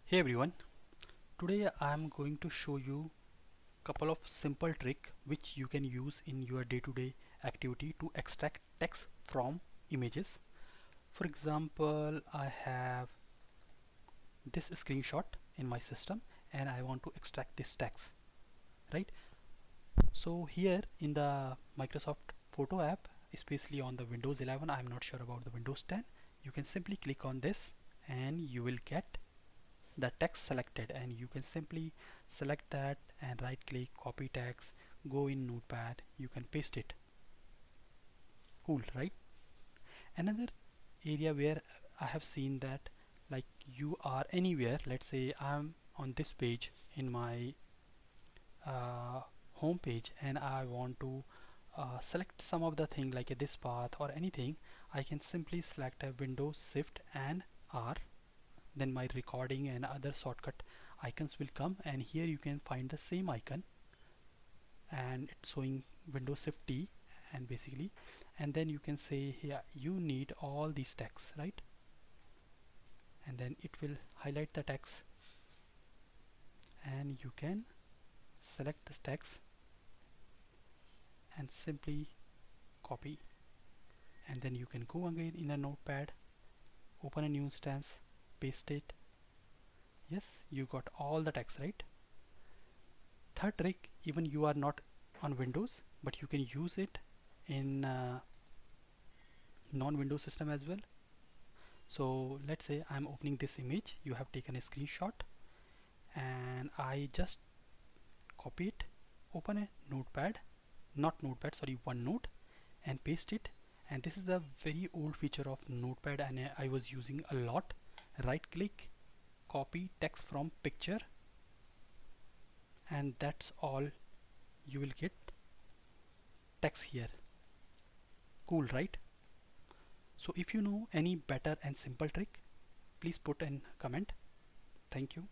Hey everyone, today I am going to show you couple of simple trick which you can use in your day-to-day activity to extract text from images. For example, I have this screenshot in my system and I want to extract this text, right? So here in the Microsoft Photo app, especially on the Windows 11, I'm not sure about the Windows 10, you can simply click on this and you will get the text selected, and you can simply select that and right click, copy text, go in notepad, you can paste it. Cool, right? Another area where I have seen that, like, you are anywhere, let's say I'm on this page in my uh, home page and I want to select some of the thing like this path or anything. I can simply select a Windows Shift and R, then my recording and other shortcut icons will come, and here you can find the same icon and it's showing Windows Shift T, and basically, and then you can say here you need all these text, right? And then it will highlight the text and you can select this text and simply copy, and then you can go again in a notepad, open a new instance, paste it. Yes, you got all the text, right? Third trick, even you are not on Windows, but you can use it in non-Windows system as well. So let's say I'm opening this image, you have taken a screenshot and I just copy it, open a notepad, not notepad, sorry, OneNote, and paste it. And this is the very old feature of notepad and I was using a lot. Right click, copy text from picture, and that's all. You will get text here. Cool, right? So if you know any better and simple trick, please put in comment. Thank you.